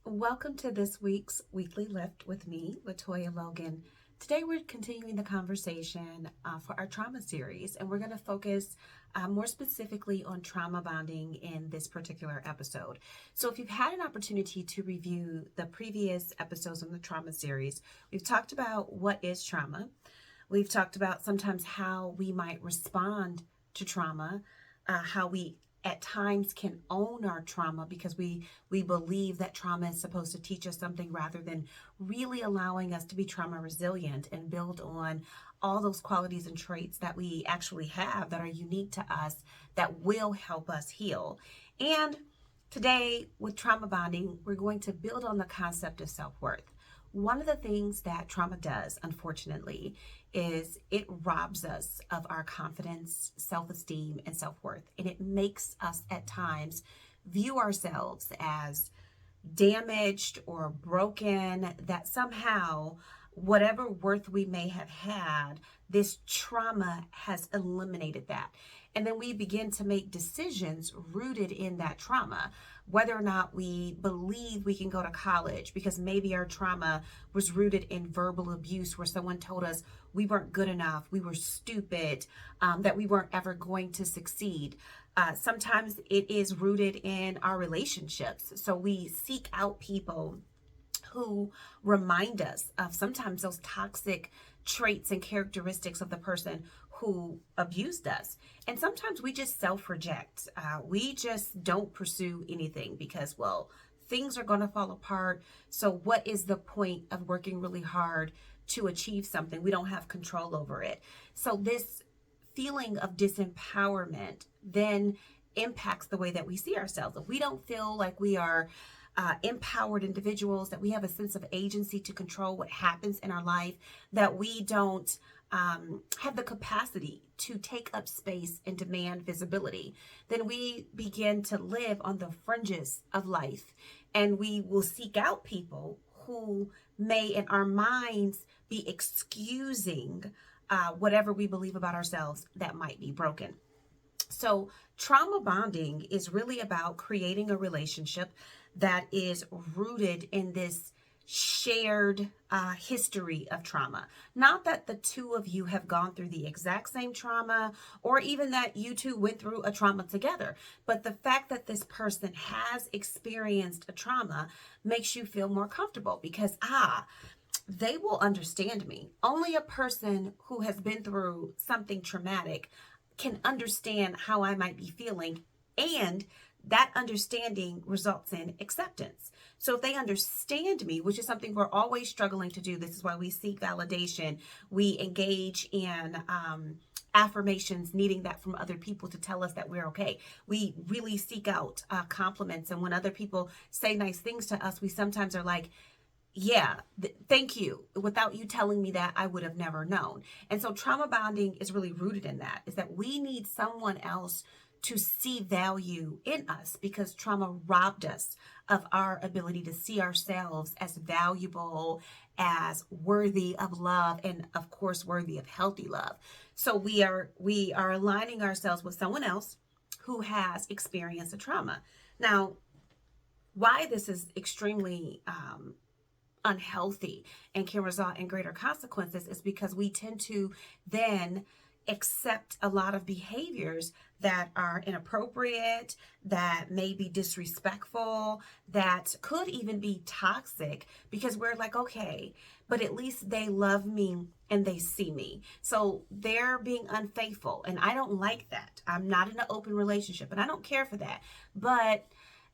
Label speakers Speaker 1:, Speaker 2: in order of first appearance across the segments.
Speaker 1: Welcome to this week's Weekly Lift with me, Latoya Logan. Today we're continuing the conversation for our trauma series, and we're going to focus more specifically on trauma bonding in this particular episode. So if you've had an opportunity to review the previous episodes on the trauma series, we've talked about what is trauma. We've talked about sometimes how we might respond to trauma, how we at times can own our trauma because we believe that trauma is supposed to teach us something rather than really allowing us to be trauma resilient and build on all those qualities and traits that we actually have that are unique to us that will help us heal. And today with trauma bonding, we're going to build on the concept of self-worth. One of the things that trauma does, unfortunately, is it robs us of our confidence, self-esteem, and self-worth. And it makes us at times view ourselves as damaged or broken, that somehow whatever worth we may have had, this trauma has eliminated that. And then we begin to make decisions rooted in that trauma, whether or not we believe we can go to college because maybe our trauma was rooted in verbal abuse where someone told us we weren't good enough, we were stupid, that we weren't ever going to succeed. Sometimes it is rooted in our relationships. So we seek out people who remind us of sometimes those toxic traits and characteristics of the person who abused us. And sometimes we just self-reject. We just don't pursue anything because, well, things are going to fall apart. So what is the point of working really hard to achieve something? We don't have control over it. So this feeling of disempowerment then impacts the way that we see ourselves. If we don't feel like we are empowered individuals, that we have a sense of agency to control what happens in our life, that we don't have the capacity to take up space and demand visibility, then we begin to live on the fringes of life, and we will seek out people who may in our minds be excusing whatever we believe about ourselves that might be broken. So trauma bonding is really about creating a relationship that is rooted in this shared history of trauma. Not that the two of you have gone through the exact same trauma or even that you two went through a trauma together, but the fact that this person has experienced a trauma makes you feel more comfortable because, they will understand me. Only a person who has been through something traumatic can understand how I might be feeling, and that understanding results in acceptance. So if they understand me, which is something we're always struggling to do, this is why we seek validation. We engage in affirmations, needing that from other people to tell us that we're okay. We really seek out compliments. And when other people say nice things to us, we sometimes are like, yeah, thank you. Without you telling me that, I would have never known. And so trauma bonding is really rooted in that, is that we need someone else to see value in us because trauma robbed us of our ability to see ourselves as valuable, as worthy of love, and of course, worthy of healthy love. So we are aligning ourselves with someone else who has experienced a trauma. Now, why this is extremely unhealthy and can result in greater consequences is because we tend to then accept a lot of behaviors that are inappropriate, that may be disrespectful, that could even be toxic because we're like, okay, but at least they love me and they see me. So they're being unfaithful and I don't like that. I'm not in an open relationship and I don't care for that. But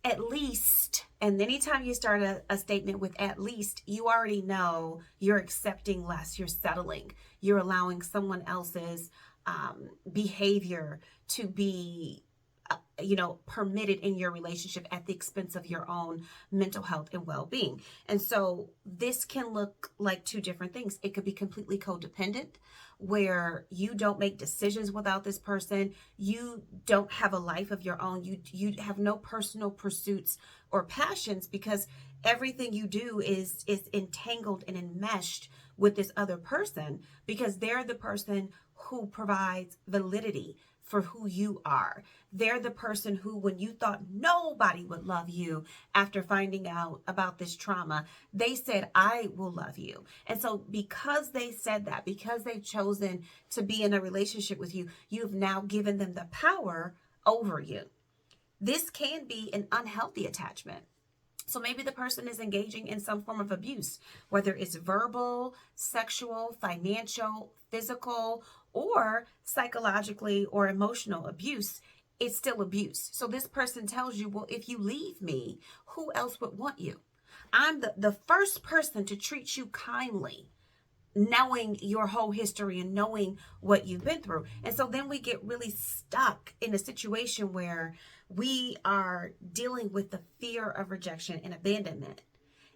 Speaker 1: at least, and anytime you start a statement with at least, you already know you're accepting less, you're settling, you're allowing someone else's behavior to be permitted in your relationship at the expense of your own mental health and well-being. And so this can look like two different things. It could be completely codependent, where you don't make decisions without this person. You don't have a life of your own. You have no personal pursuits or passions because everything you do is entangled and enmeshed with this other person because they're the person who provides validity, for who you are. They're the person who, when you thought nobody would love you after finding out about this trauma, they said, I will love you. And so because they said that, because they've chosen to be in a relationship with you, you've now given them the power over you. This can be an unhealthy attachment. So maybe the person is engaging in some form of abuse, whether it's verbal, sexual, financial, physical, or psychologically or emotional abuse. It's still abuse. So this person tells you, well, if you leave me, who else would want you? I'm the first person to treat you kindly, knowing your whole history and knowing what you've been through. And so then we get really stuck in a situation where we are dealing with the fear of rejection and abandonment.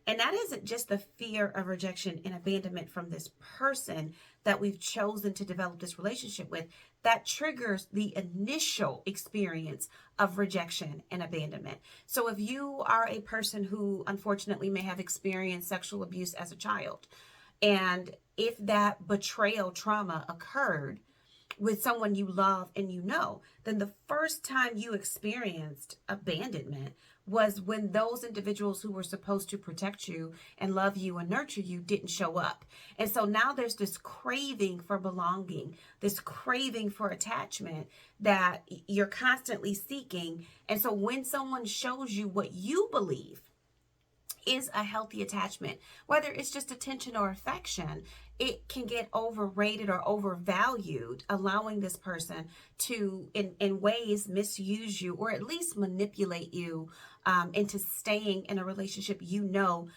Speaker 1: And that isn't just the fear of rejection and abandonment from this person that we've chosen to develop this relationship with. That triggers the initial experience of rejection and abandonment. So if you are a person who unfortunately may have experienced sexual abuse as a child, and if that betrayal trauma occurred with someone you love and you know, then the first time you experienced abandonment was when those individuals who were supposed to protect you and love you and nurture you didn't show up. And so now there's this craving for belonging, this craving for attachment that you're constantly seeking. And so when someone shows you what you believe is a healthy attachment, whether it's just attention or affection, it can get overrated or overvalued, allowing this person to, in ways, misuse you or at least manipulate you into staying in a relationship you know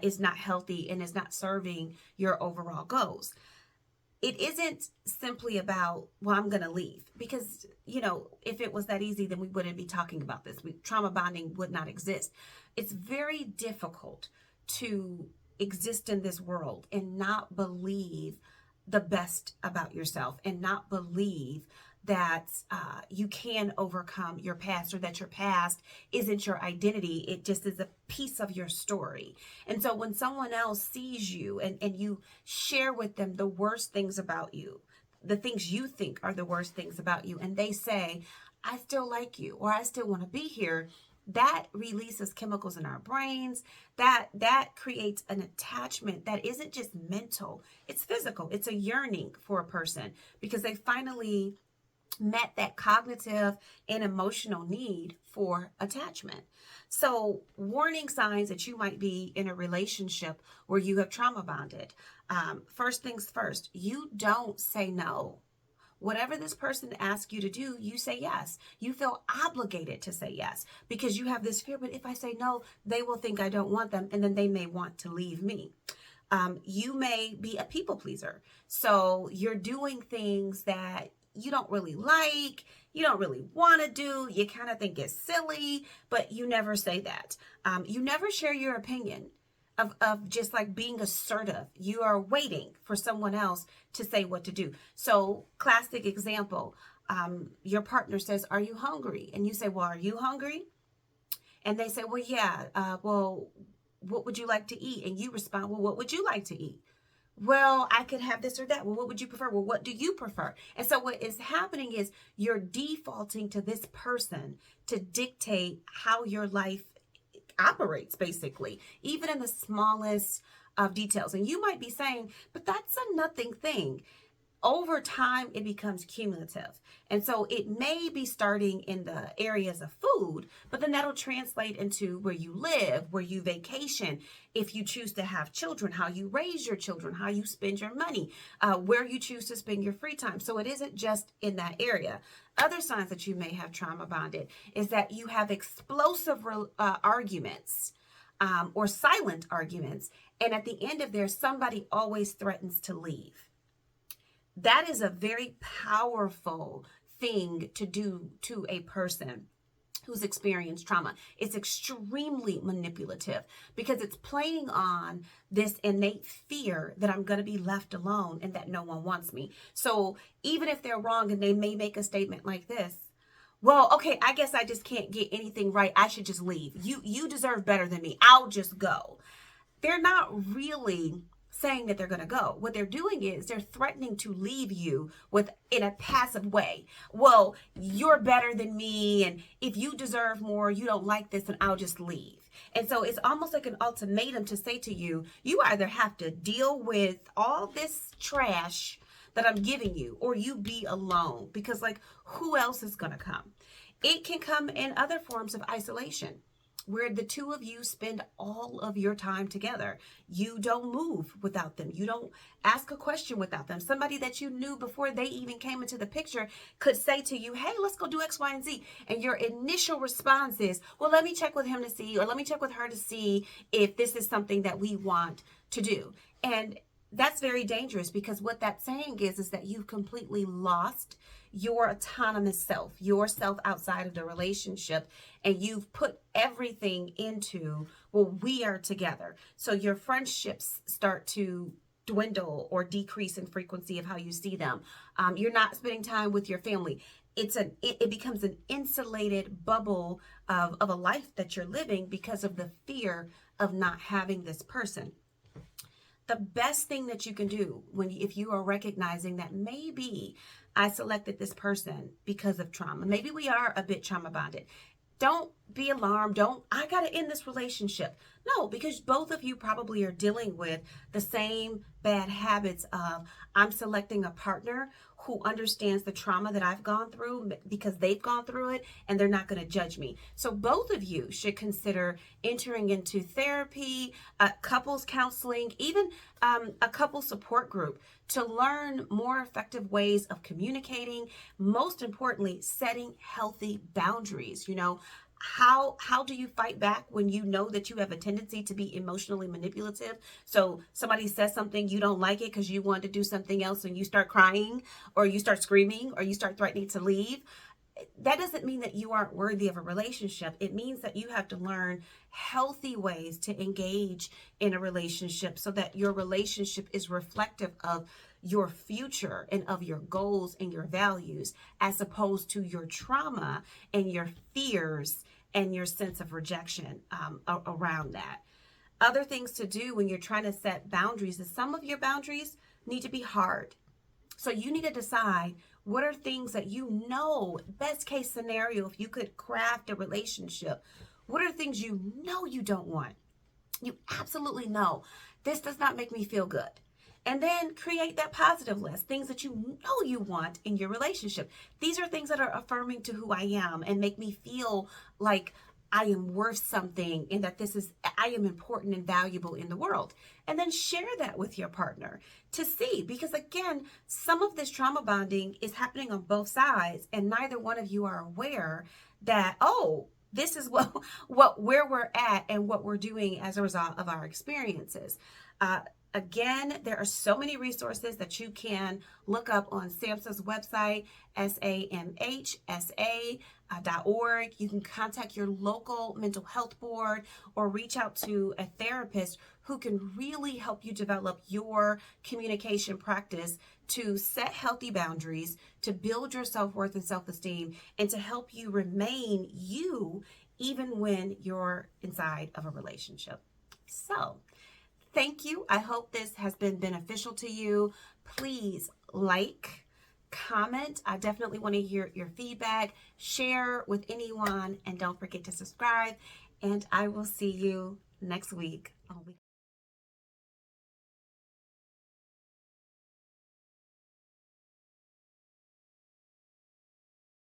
Speaker 1: is not healthy and is not serving your overall goals. It isn't simply about, well, I'm going to leave, because, you know, if it was that easy, then we wouldn't be talking about this. Trauma bonding would not exist. It's very difficult to exist in this world and not believe the best about yourself and not believe that you can overcome your past, or that your past isn't your identity. It just is a piece of your story. And so when someone else sees you and you share with them the worst things about you, the things you think are the worst things about you, and they say, I still like you, or I still want to be here, that releases chemicals in our brains. That creates an attachment that isn't just mental, it's physical. It's a yearning for a person because they finally met that cognitive and emotional need for attachment. So warning signs that you might be in a relationship where you have trauma bonded. First things first, you don't say no. Whatever this person asks you to do, you say yes. You feel obligated to say yes because you have this fear, but if I say no, they will think I don't want them, and then they may want to leave me. You may be a people pleaser. So you're doing things that you don't really like, you don't really want to do, you kind of think it's silly, but you never say that. You never share your opinion of just like being assertive. You are waiting for someone else to say what to do. So classic example, your partner says, are you hungry? And you say, well, are you hungry? And they say, well, yeah, well, what would you like to eat? And you respond, well, what would you like to eat? Well, I could have this or that. Well, what would you prefer? Well, what do you prefer? And so what is happening is you're defaulting to this person to dictate how your life operates, basically, even in the smallest of details. And you might be saying, but that's a nothing thing. Over time, it becomes cumulative. And so it may be starting in the areas of food, but then that'll translate into where you live, where you vacation, if you choose to have children, how you raise your children, how you spend your money, where you choose to spend your free time. So it isn't just in that area. Other signs that you may have trauma bonded is that you have explosive arguments or silent arguments. And at the end of there, somebody always threatens to leave. That is a very powerful thing to do to a person who's experienced trauma. It's extremely manipulative because it's playing on this innate fear that I'm going to be left alone and that no one wants me. So even if they're wrong and they may make a statement like this, well, okay, I guess I just can't get anything right. I should just leave. You deserve better than me. I'll just go. They're not really saying that they're going to go. What they're doing is they're threatening to leave you in a passive way. Well, you're better than me, and if you deserve more, you don't like this, and I'll just leave. And so it's almost like an ultimatum to say to you, you either have to deal with all this trash that I'm giving you, or you be alone, because like, who else is going to come? It can come in other forms of isolation, where the two of you spend all of your time together. You don't move without them. You don't ask a question without them. Somebody that you knew before they even came into the picture could say to you, hey, let's go do X, Y, and Z. And your initial response is, well, let me check with him to see, or let me check with her to see if this is something that we want to do. And that's very dangerous, because what that's saying is that you've completely lost your autonomous self, your self outside of the relationship, and you've put everything into, well, we are together. So your friendships start to dwindle or decrease in frequency of how you see them. You're not spending time with your family. It becomes an insulated bubble of a life that you're living because of the fear of not having this person. The best thing that you can do if you are recognizing that maybe I selected this person because of trauma, maybe we are a bit trauma bonded. Don't be alarmed. I got to end this relationship. No, because both of you probably are dealing with the same bad habits of, I'm selecting a partner who understands the trauma that I've gone through because they've gone through it, and they're not going to judge me. So both of you should consider entering into therapy, couples counseling, even a couple support group, to learn more effective ways of communicating. Most importantly, setting healthy boundaries. How do you fight back when you know that you have a tendency to be emotionally manipulative? So somebody says something, you don't like it because you want to do something else, and you start crying, or you start screaming, or you start threatening to leave. That doesn't mean that you aren't worthy of a relationship. It means that you have to learn healthy ways to engage in a relationship so that your relationship is reflective of your future and of your goals and your values, as opposed to your trauma and your fears and your sense of rejection around that. Other things to do when you're trying to set boundaries is some of your boundaries need to be hard. So you need to decide, what are things that best case scenario, if you could craft a relationship, what are things you don't want? You absolutely know, this does not make me feel good. And then create that positive list, things that you want in your relationship. These are things that are affirming to who I am and make me feel like I am worth something, and that I am important and valuable in the world. And then share that with your partner to see, because again, some of this trauma bonding is happening on both sides, and neither one of you are aware that, this is where we're at and what we're doing as a result of our experiences. Again, there are so many resources that you can look up on SAMHSA's website, samhsa.org. You can contact your local mental health board, or reach out to a therapist who can really help you develop your communication practice to set healthy boundaries, to build your self-worth and self-esteem, and to help you remain you even when you're inside of a relationship. So, thank you. I hope this has been beneficial to you. Please like, comment. I definitely want to hear your feedback. Share with anyone, and don't forget to subscribe. And I will see you next week.